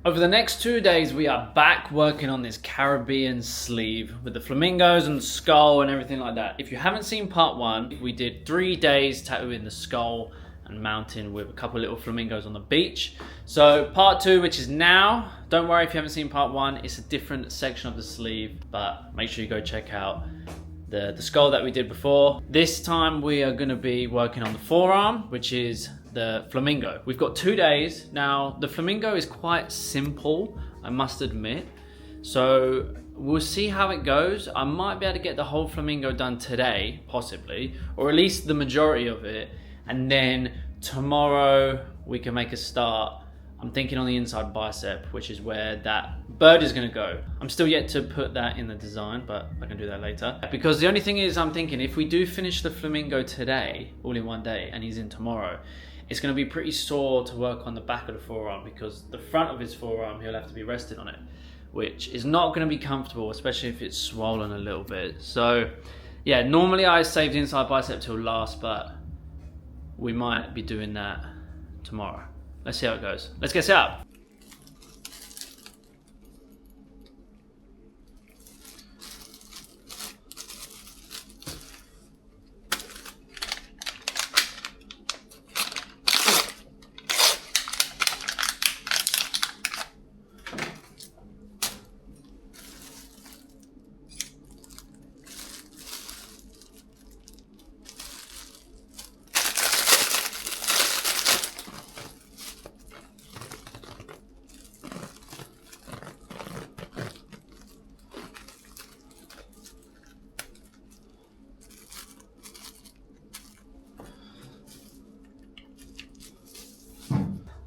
Over the next 2 days, we are back working on this Caribbean sleeve with the flamingos and the skull and everything like that. If you haven't seen part 1, we did 3 days tattooing the skull and mountain with a couple of little flamingos on the beach. So part 2, which is now, don't worry if you haven't seen part 1, it's a different section of the sleeve, but make sure you go check out the skull that we did before. This time we are gonna be working on the forearm, which is the flamingo. We've got 2 days. Now, the flamingo is quite simple, I must admit. So we'll see how it goes. I might be able to get the whole flamingo done today, possibly, or at least the majority of it. And then tomorrow we can make a start. I'm thinking on the inside bicep, which is where that bird is gonna go. I'm still yet to put that in the design, but I can do that later. Because the only thing is, I'm thinking if we do finish the flamingo today, all in one day, and he's in tomorrow, it's gonna be pretty sore to work on the back of the forearm because the front of his forearm, he'll have to be rested on it, which is not gonna be comfortable, especially if it's swollen a little bit. So yeah, normally I save the inside bicep till last, but we might be doing that tomorrow. Let's see how it goes. Let's get set up.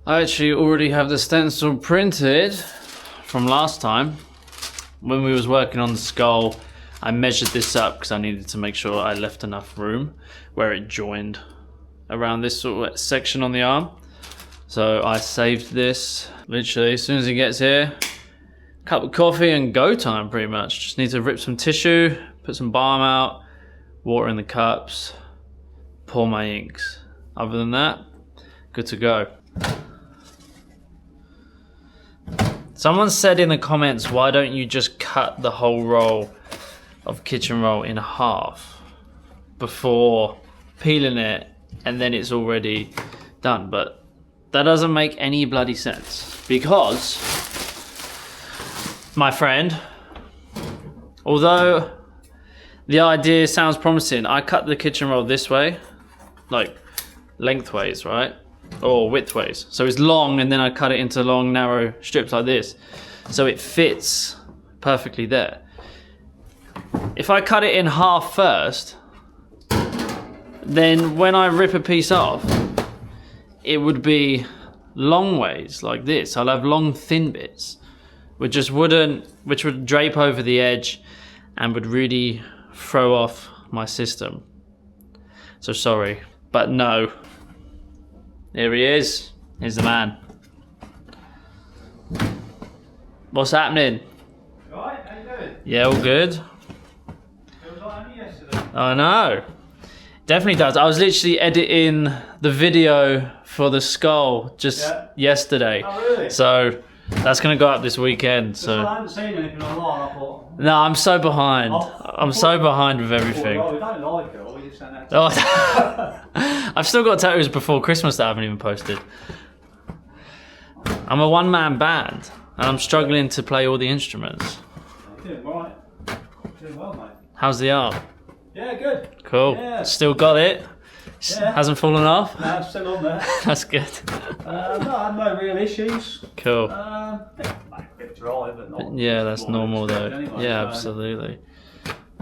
I actually already have the stencil printed from last time. When we was working on the skull, I measured this up because I needed to make sure I left enough room where it joined around this sort of section on the arm. So I saved this literally as soon as he gets here. Cup of coffee and go time pretty much. Just need to rip some tissue, put some balm out, water in the cups, pour my inks. Other than that, good to go. Someone said in the comments, why don't you just cut the whole roll of kitchen roll in half before peeling it and then it's already done? But that doesn't make any bloody sense because, my friend, although the idea sounds promising, I cut the kitchen roll this way, like lengthways, right? Or widthways. So it's long and then I cut it into long narrow strips like this. So it fits perfectly there. If I cut it in half first, then when I rip a piece off, it would be long ways like this. I'll have long thin bits, which would drape over the edge and would really throw off my system. So sorry, but no. Here he is. Here's the man. What's happening? You alright? How you doing? Yeah, all good. Feels like only yesterday. I know. Definitely does. I was literally editing the video for the skull just yesterday. Oh, really? So that's going to go up this weekend. So I So haven't seen anything online, I thought. no, I'm so behind. Oh, I'm so behind with everything. Well, we don't like it, or we just don't have to. Oh, I've still got tattoos before Christmas that I haven't even posted. I'm a one-man band and I'm struggling to play all the instruments. You're doing right. Doing well, mate. How's the arm? Yeah, good. Cool. Yeah. Still got it? Yeah. Hasn't fallen off? No, it's still on there. That's good. No real issues. Cool. A bit dry, but not. Yeah, that's normal though. Anyway, Yeah, so, absolutely.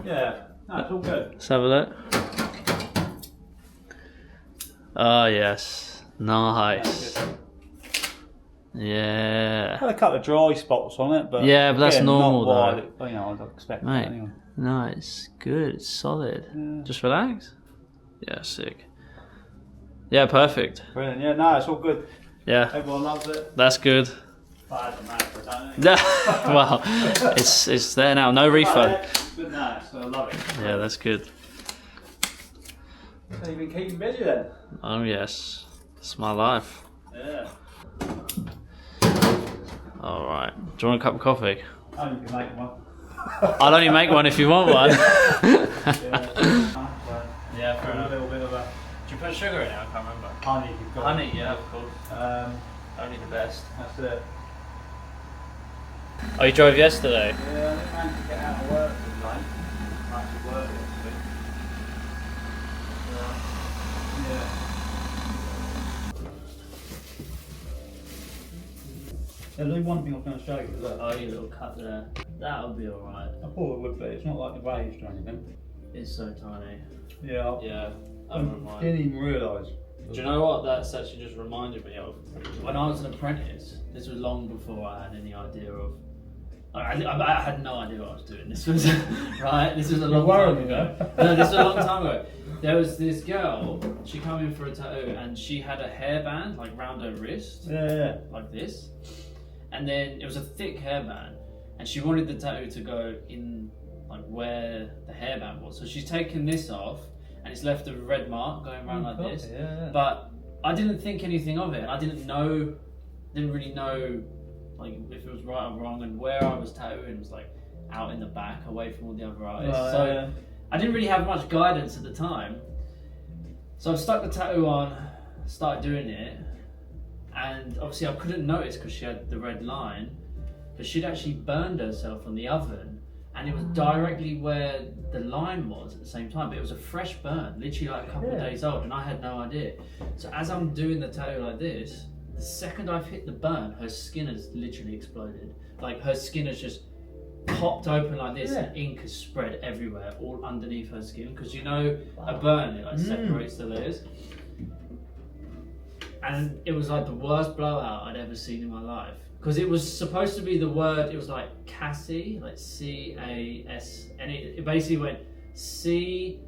Yeah, no, it's all good. Let's have a look. Oh yes, nice. Yeah. Had a couple of dry spots on it, but Yeah, but that's again, normal, not though. wide, you know, I'd expect Mate, that anyway. nice, good, solid. Yeah. Just relax. Yeah, sick. Yeah, perfect. Brilliant. Yeah, no, it's all good. Yeah, Everyone loves it. that's good. But it doesn't matter, don't it? Well, it's there now. No refund. But no, so I love it. Yeah, that's good. So you've been keeping busy then? Oh yes, it's my life. Yeah. All right. Do you want a cup of coffee? I can make one. I'll only make one if you want one. Yeah, fair enough. A little bit of a Do you put sugar in it? I can't remember. honey if you've got Honey, yeah, of course. Only the best. That's it. Oh, you drove yesterday? Yeah, I didn't manage to get out of work tonight. Actually work yesterday. Yeah. There's only one thing I was going to show you. Look. Oh, your little cut there. That'll be alright. I thought it would be. It's not like the raised or anything. It's so tiny. Yeah. Yeah, I I wouldn't mind. didn't even realise. Do you know what that's actually just reminded me of? When I was an apprentice, this was long before I had any idea of. I had no idea what I was doing. This was right. This was a long time ago. No, this was a long time ago. There was this girl. She came in for a tattoo, and she had a hairband like round her wrist, Yeah. like this. And then it was a thick hairband, and she wanted the tattoo to go in like where the hairband was. So she's taken this off, and it's left a red mark going around like this. Yeah. But I didn't think anything of it, and I didn't really know like if it was right or wrong, and where I was tattooing was like out in the back, away from all the other artists. So I didn't really have much guidance at the time. So I stuck the tattoo on, started doing it, and obviously I couldn't notice because she had the red line, but she'd actually burned herself on the oven, and it was directly where the line was at the same time, but it was a fresh burn, literally like a couple of days old, and I had no idea. So as I'm doing the tattoo like this, the second I've hit the burn, her skin has literally exploded. Like her skin has just popped open like this, and ink has spread everywhere, all underneath her skin, because you know a burn, it like separates the layers. And it was like the worst blowout I'd ever seen in my life. Because it was supposed to be the word, it was like Cassie, like C-A-S, and it basically went C-Bob,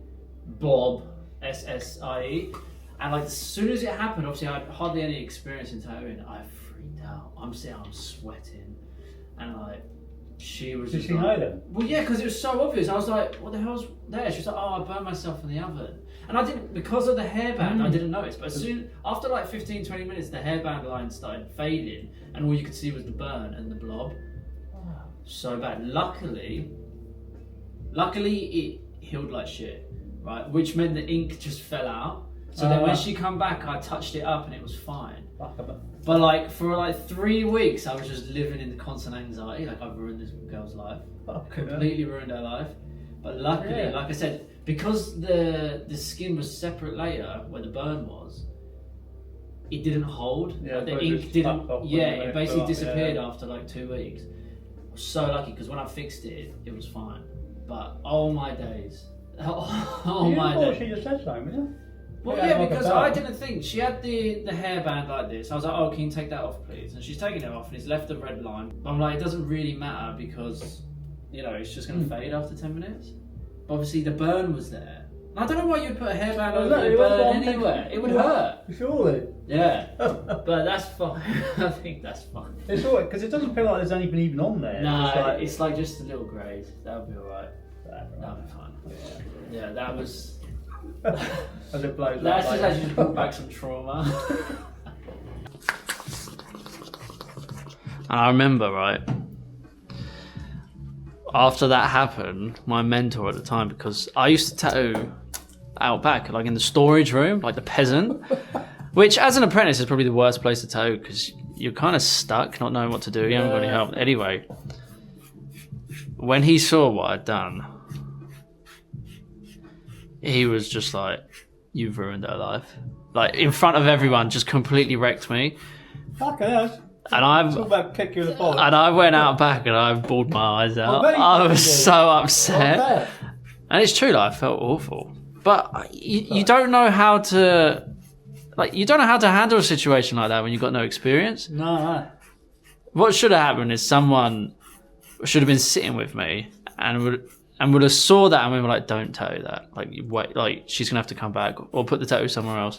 S-S-I-E. And like as soon as it happened, obviously I had hardly any experience in tattooing, I freaked out. I'm sweating. And like, she was Did just she like, know then? well, yeah, because it was so obvious. I was like, what the hell's there? She was like, oh, I burned myself in the oven. And I didn't, because of the hairband, I didn't notice. But after like 15, 20 minutes, the hairband line started fading, and all you could see was the burn and the blob. So bad. Luckily it healed like shit, right? Which meant the ink just fell out. So then when she come back, I touched it up and it was fine. But like for like 3 weeks, I was just living in constant anxiety. Like I've ruined this girl's life, completely ruined her life. But luckily, like I said, because the skin was separate later where the burn was, it didn't hold. Yeah, like the ink didn't. It basically off, disappeared after like 2 weeks. I was so lucky because when I fixed it, it was fine. But oh my days, my days. She just said so, didn't you? Well, yeah, because I didn't think she had the hairband like this. I was like, oh, can you take that off, please? And she's taken it off, and it's left the red line. I'm like, it doesn't really matter because, you know, it's just going to fade after 10 minutes. But obviously, the burn was there. And I don't know why you'd put a hairband over the burn anywhere. It would hurt. Surely. Yeah, but that's fine. I think that's fine. It's alright because it doesn't feel like there's anything even on there. No, it's like just a little graze. That would be alright. That would be fine. Yeah, that was. As it blows That's up just later. actually just brought back some trauma. And I remember, right, after that happened, my mentor at the time, because I used to tattoo out back, like in the storage room, like the peasant, which as an apprentice is probably the worst place to tattoo because you're kind of stuck, not knowing what to do. You haven't got any help. Anyway, when he saw what I'd done, he was just like, you've ruined her life. Like, in front of everyone, just completely wrecked me. Fucking hell. And Talk about kick you in the balls. and I went out back and I bawled my eyes out. I was so upset. And it's true, like, I felt awful. But you don't know how to... Like, you don't know how to handle a situation like that when you've got no experience. No. What should have happened is someone should have been sitting with me and would have saw that and we were like, don't tattoo that. Like, wait, like she's gonna have to come back or put the tattoo somewhere else.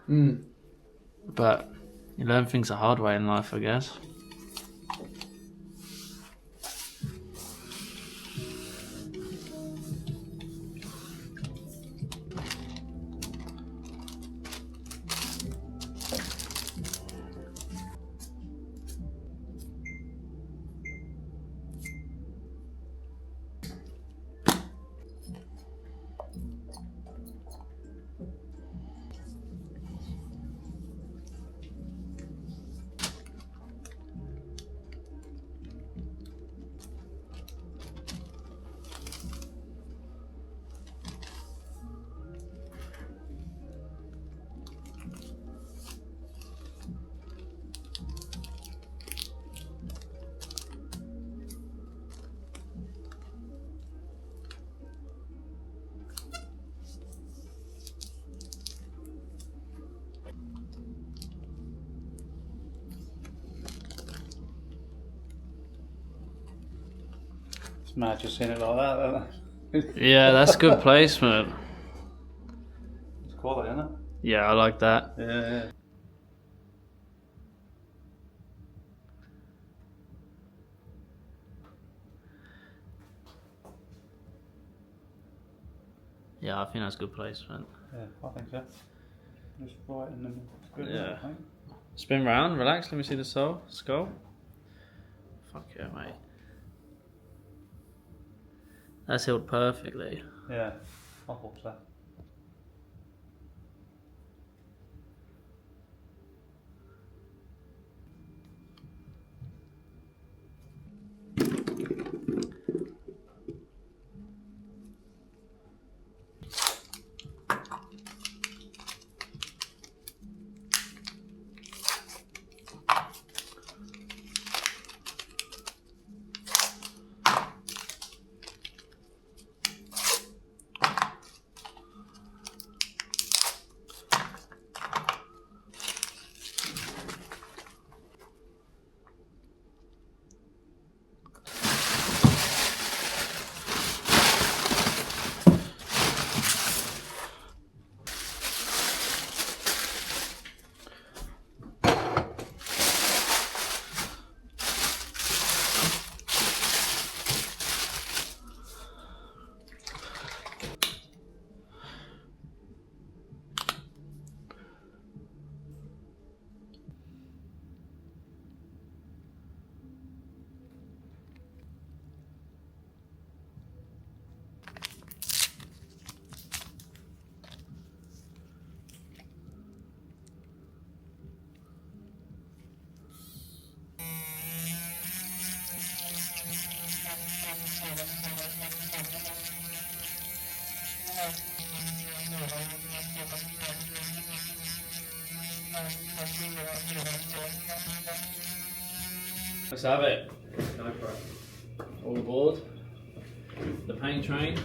But you learn things the hard way in life, I guess. It's mad just seeing it like that, isn't it? Yeah, that's good placement. It's quality, isn't it? Yeah, I like that. Yeah. Yeah, I think that's good placement. Yeah, I think so. Just right in the middle. It's good, isn't it, Yeah. I think? Spin round, relax, let me see the skull. Fuck yeah, mate. That's healed perfectly. Yeah, I thought so. Let's have it. Go for it. All aboard. The pain train.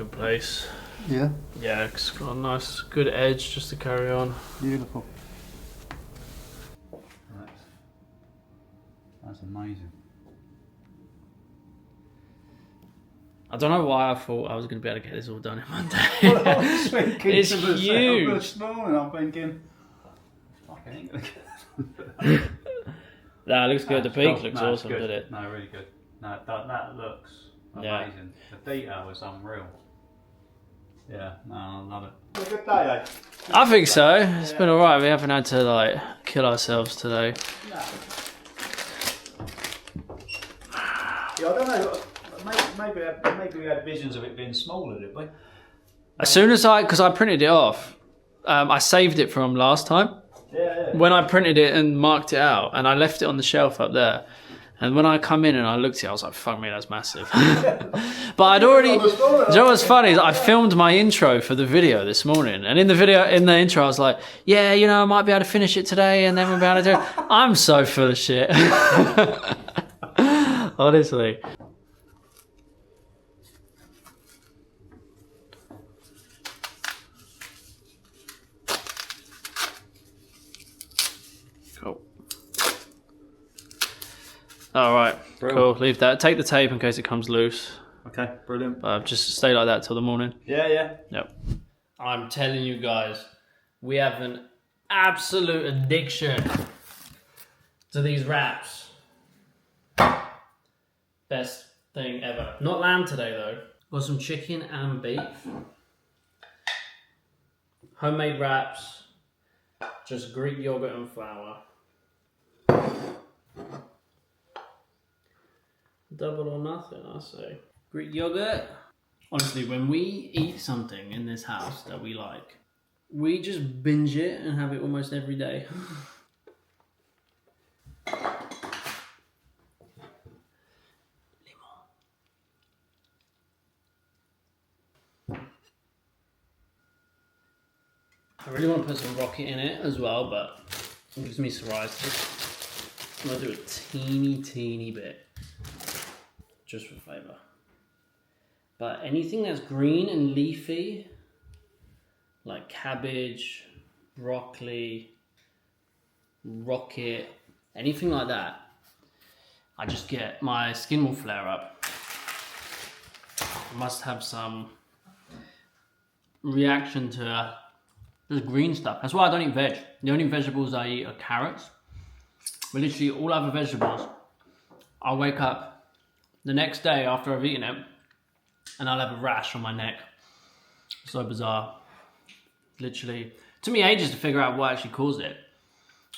good place. Yeah. Yeah, it's got a nice, good edge just to carry on. Beautiful. That's amazing. I don't know why I thought I was going to be able to get this all done in one day. Well, I was thinking It's to myself huge. this morning, I'm thinking, fuck, I ain't gonna get Nah, it looks good. The peak looks no, it's awesome, good. doesn't it? No, really good. No, that looks amazing. The detail is unreal. Yeah, no, I love it. It's a good day, eh? I think so. It's been alright. We haven't had to like kill ourselves today. No. Yeah, I don't know. Maybe we had visions of it being smaller, did we? As soon as because I printed it off, I saved it from last time. Yeah. When I printed it and marked it out, and I left it on the shelf up there. And when I come in and I looked at it, I was like, fuck me, that's massive. But I'd already, you know what's funny is I filmed my intro for the video this morning. And in the intro, I was like, yeah, you know, I might be able to finish it today and then we'll be able to do it. I'm so full of shit. Honestly. Cool. All right, cool. Leave that. Take the tape in case it comes loose. Okay, brilliant. Just stay like that till the morning. Yeah. Yep. I'm telling you guys, we have an absolute addiction to these wraps. Best thing ever. Not lamb today though. Got some chicken and beef. Homemade wraps. Just Greek yogurt and flour. Double or nothing, I say. Greek yogurt. Honestly, when we eat something in this house that we like, we just binge it and have it almost every day. I really want to put some rocket in it as well, but it gives me psoriasis. I'm going to do a teeny bit. Just for flavour. But anything that's green and leafy, like cabbage, broccoli, rocket, anything like that, I just get, my skin will flare up. I must have some reaction to just green stuff. That's why I don't eat veg. The only vegetables I eat are carrots. But literally all other vegetables, I'll wake up the next day after I've eaten it, and I'll have a rash on my neck. So bizarre. Literally, took me ages to figure out what actually caused it.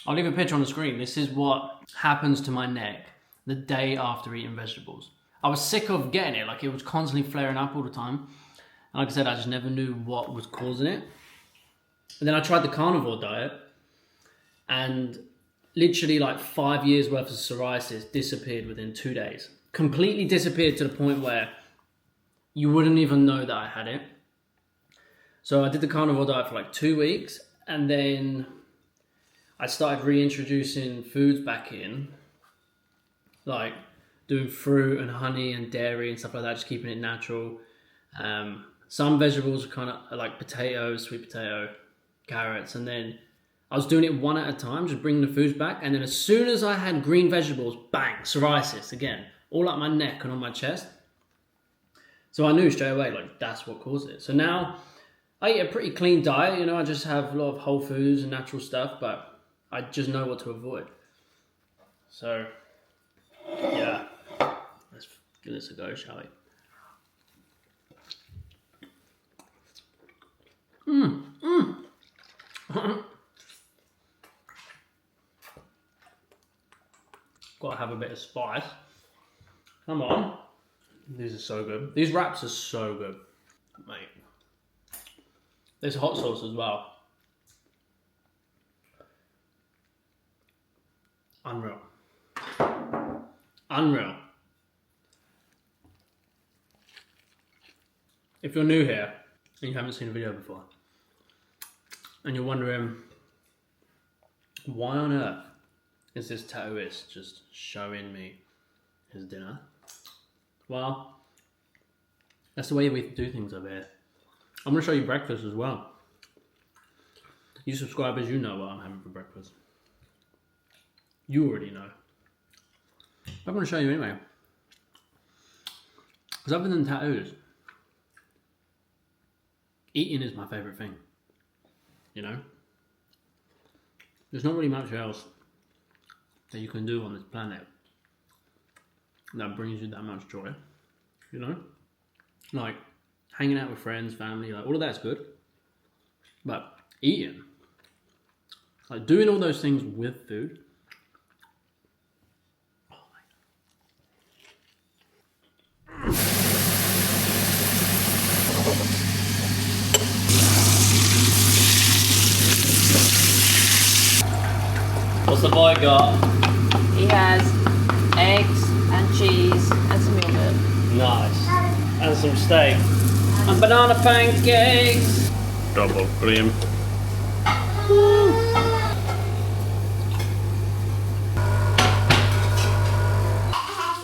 I'll leave a picture on the screen. This is what happens to my neck the day after eating vegetables. I was sick of getting it, like it was constantly flaring up all the time. And like I said, I just never knew what was causing it. And then I tried the carnivore diet, and literally like 5 years worth of psoriasis disappeared within 2 days. Completely disappeared to the point where you wouldn't even know that I had it. So I did the carnivore diet for like 2 weeks, and then I started reintroducing foods back in, like doing fruit and honey and dairy and stuff like that, just keeping it natural. Some vegetables kind of like potatoes, sweet potato, carrots, and then I was doing it one at a time, just bringing the foods back. And then as soon as I had green vegetables, bang, psoriasis again, all up my neck and on my chest. So I knew straight away, like, that's what caused it. So now I eat a pretty clean diet, you know, I just have a lot of whole foods and natural stuff, but I just know what to avoid. So, yeah, let's give this a go, shall we? Gotta have a bit of spice. Come on. These are so good. These wraps are so good, mate. There's hot sauce as well. Unreal. Unreal. If you're new here and you haven't seen a video before, and you're wondering why on earth is this tattooist just showing me his dinner? Well, That's the way we do things over here. I'm gonna show you breakfast as well. You subscribers, you know what I'm having for breakfast. You already know. I'm gonna show you anyway. Because other than tattoos, eating is my favourite thing. You know? There's not really much else that you can do on this planet that brings you that much joy. You know? Like, hanging out with friends, family, like all of that's good. But eating, like doing all those things with food. Oh my God. What's the boy got? He has eggs and cheese and some yogurt. Nice. And some steak. And banana pancakes. Double cream.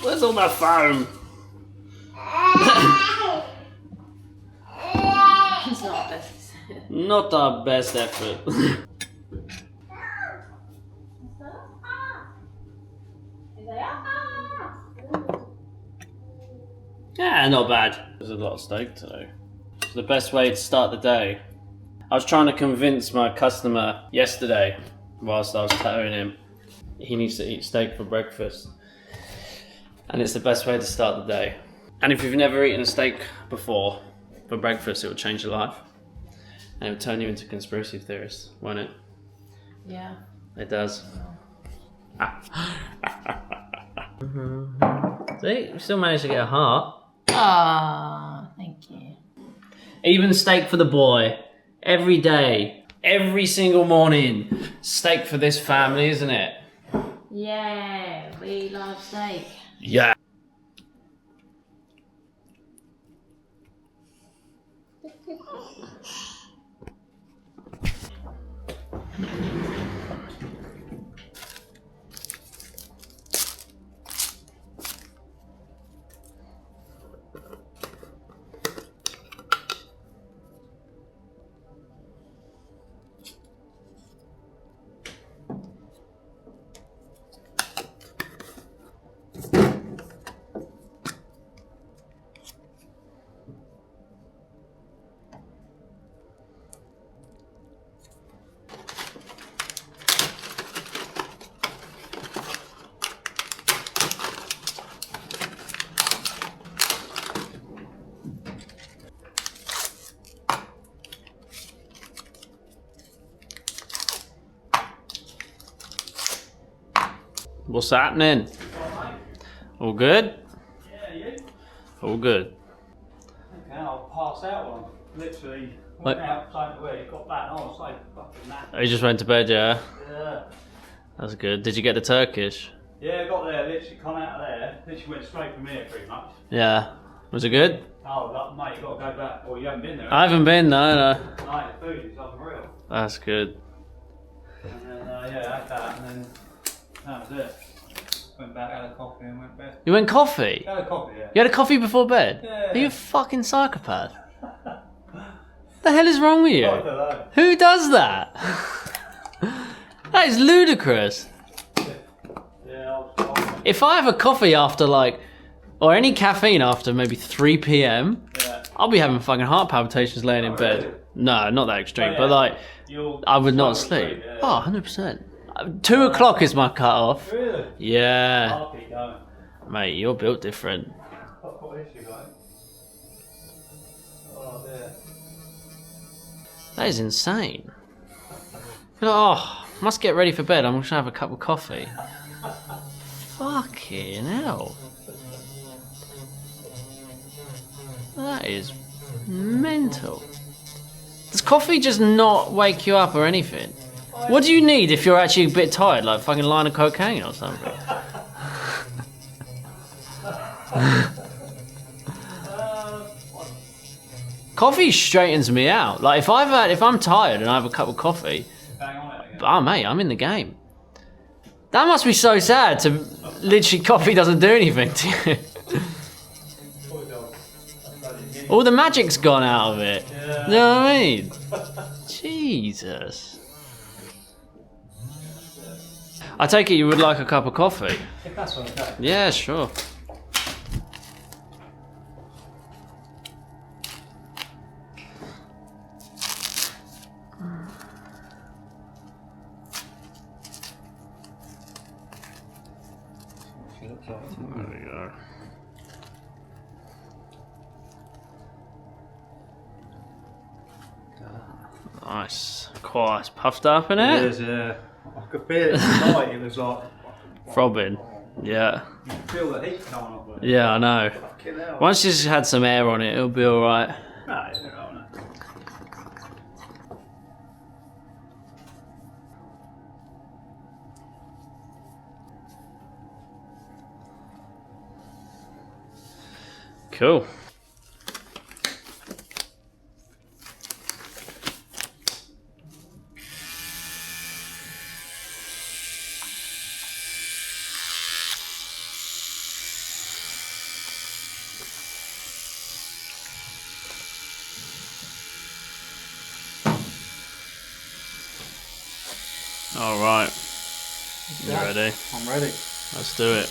Where's all that foam? It's not this. Not our best effort. Yeah, not bad. There's a lot of steak today. It's the best way to start the day. I was trying to convince my customer yesterday, whilst I was tattooing him, he needs to eat steak for breakfast. And it's the best way to start the day. And if you've never eaten a steak before for breakfast, it will change your life. And it will turn you into a conspiracy theorist, won't it? Yeah. It does. See, you still managed to get a heart. Ah, thank you. Even steak for the boy. Every day. Every single morning. Steak for this family, isn't it? Yeah, we love steak. Yeah. What's happening? All good? Yeah, you? All good. Okay, I'll pass out one. Literally went out, something away, got back, and I was like fucking knackered. You just went to bed, yeah? Yeah. That's good. Did you get the Turkish? Yeah, I got there, literally come out of there, literally went straight from here pretty much. Yeah. Was it good? Oh, mate, you got to go back. Well, you haven't been there. I haven't been, no. Mate, the food is unreal. That's good. And then, yeah, I had that, and then that was it. Went back, had a coffee, and went to bed. You went coffee? Had a coffee, yeah. You had a coffee before bed? Yeah. Are you a fucking psychopath? The hell is wrong with you? I don't know. Who does that? That is ludicrous. Yeah, I was If I have a coffee after or any caffeine after maybe 3 p.m, yeah. I'll be having fucking heart palpitations laying in bed. Really? No, not that extreme, Oh, yeah. but I would not sleep. Yeah. Oh, 100%. 2 o'clock is my cut off. Really? Yeah. I'll keep going. Mate, you're built different. What is you like? Oh, dear. That is insane. You're like, oh, must get ready for bed. I'm just gonna have a cup of coffee. Fucking hell. That is mental. Does coffee just not wake you up or anything? What do you need if you're actually a bit tired, like fucking line of cocaine or something? Coffee straightens me out. Like if I'm tired and I have a cup of coffee, Bang on it again. oh mate, I'm in the game. That must be so sad to literally coffee doesn't do anything to you. Poor dog. That's bloody guinea All the magic's gone out of it. Yeah. You know what I mean? Jesus. I take it you would like a cup of coffee. If that's okay. Yeah, sure. There we go. Nice. Quite puffed up in it. It is, yeah. I could feel it tonight. It was like throbbing. Yeah. you can feel the heat coming up with it. Yeah, I know. Fucking hell. Once she's had some air on it, it'll be alright. Nah, it's all right. Cool. All right. You ready? I'm ready. Let's do it.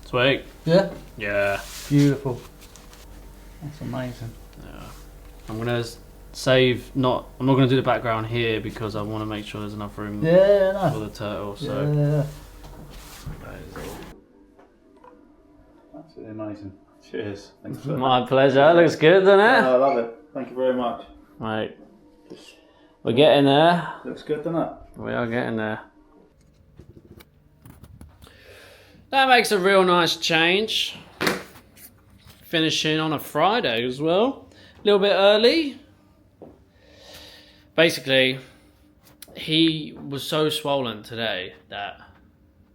Sweet. Yeah. Yeah. Beautiful. That's amazing. Yeah. I'm gonna save. I'm not gonna do the background here because I want to make sure there's enough room Yeah, for the turtle. So. Yeah. Absolutely amazing. Cheers. Thanks for My pleasure. It looks good, doesn't it? I love it. Thank you very much. Right. We're getting there. Looks good, doesn't it? We are getting there. That makes a real nice change. Finishing on a Friday as well. A little bit early. Basically, he was so swollen today that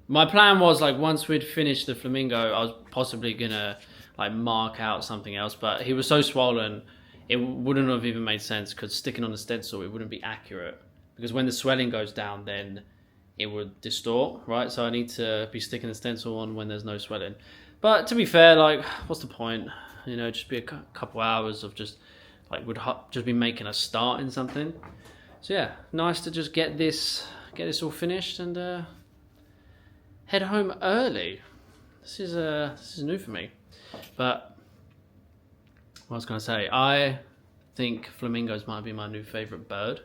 my plan was like once we'd finished the Flamingo, I was possibly gonna like mark out something else, but he was so swollen it wouldn't have even made sense because sticking on the stencil, it wouldn't be accurate because when the swelling goes down, then it would distort, right? So I need to be sticking the stencil on when there's no swelling. But to be fair, like, what's the point? You know, just be a couple hours of just like would just be making a start in something. So yeah, nice to just get this all finished and head home early. This is new for me. But what I was gonna say, I think flamingos might be my new favorite bird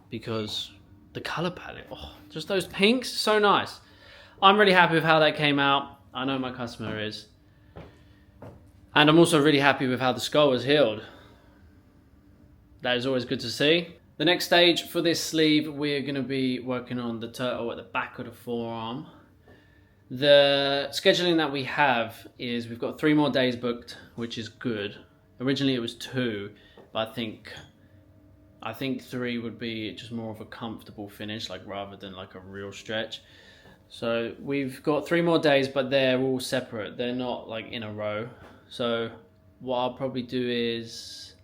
because the color palette, oh, just those pinks, so nice. I'm really happy with how that came out. I know my customer is. And I'm also really happy with how the skull was healed. That is always good to see. The next stage for this sleeve, we're gonna be working on the turtle at the back of the forearm. The scheduling that we have is we've got 3 more days booked, which is good. Originally it was 2, but I think 3 would be just more of a comfortable finish, like rather than like a real stretch. So we've got 3 more days, but they're all separate. They're not like in a row. So what I'll probably do is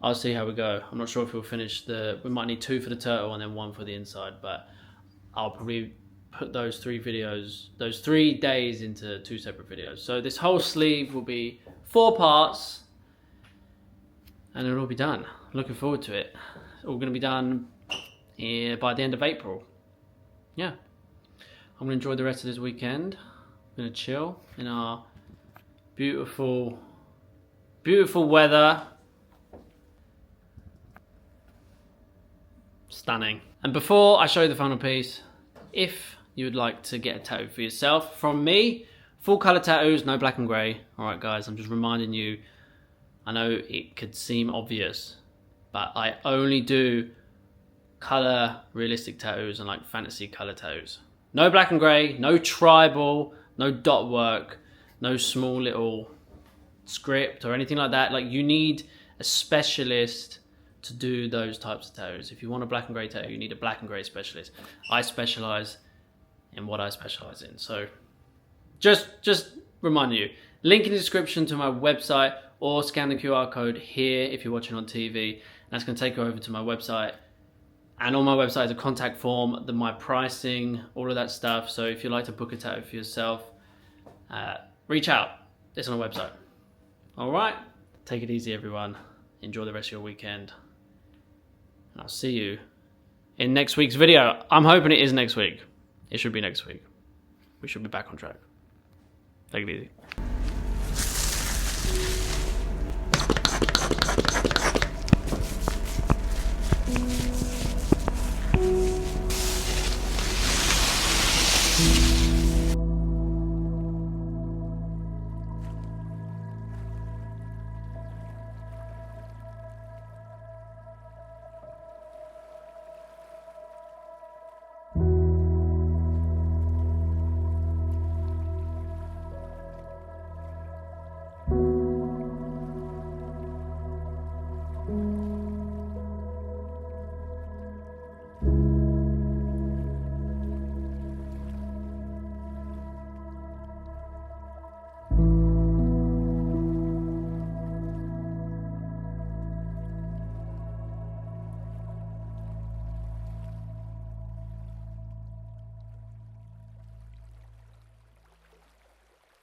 I'll see how we go. I'm not sure if we'll finish we might need 2 for the turtle and then 1 for the inside, but I'll probably put those 3 days into 2 separate videos. So this whole sleeve will be 4 parts and it'll all be done. Looking forward to it. It's all gonna be done by the end of April. Yeah. I'm gonna enjoy the rest of this weekend. I'm gonna chill in our beautiful, beautiful weather. Stunning. And before I show you the final piece, if you would like to get a tattoo for yourself from me, full color tattoos, no black and gray. All right, guys, I'm just reminding you, I know it could seem obvious, but I only do color realistic tattoos and like fantasy color tattoos. No black and gray, no tribal, no dot work, no small little script or anything like that. Like you need a specialist to do those types of tattoos. If you want a black and gray tattoo, you need a black and gray specialist. I specialize in what I specialize in. So just reminding you, link in the description to my website or scan the QR code here if you're watching on TV. That's gonna take you over to my website. And on my website is a contact form, my pricing, all of that stuff. So if you'd like to book a tattoo for yourself, reach out. It's on the website. All right, take it easy, everyone. Enjoy the rest of your weekend. And I'll see you in next week's video. I'm hoping it is next week. It should be next week. We should be back on track. Take it easy.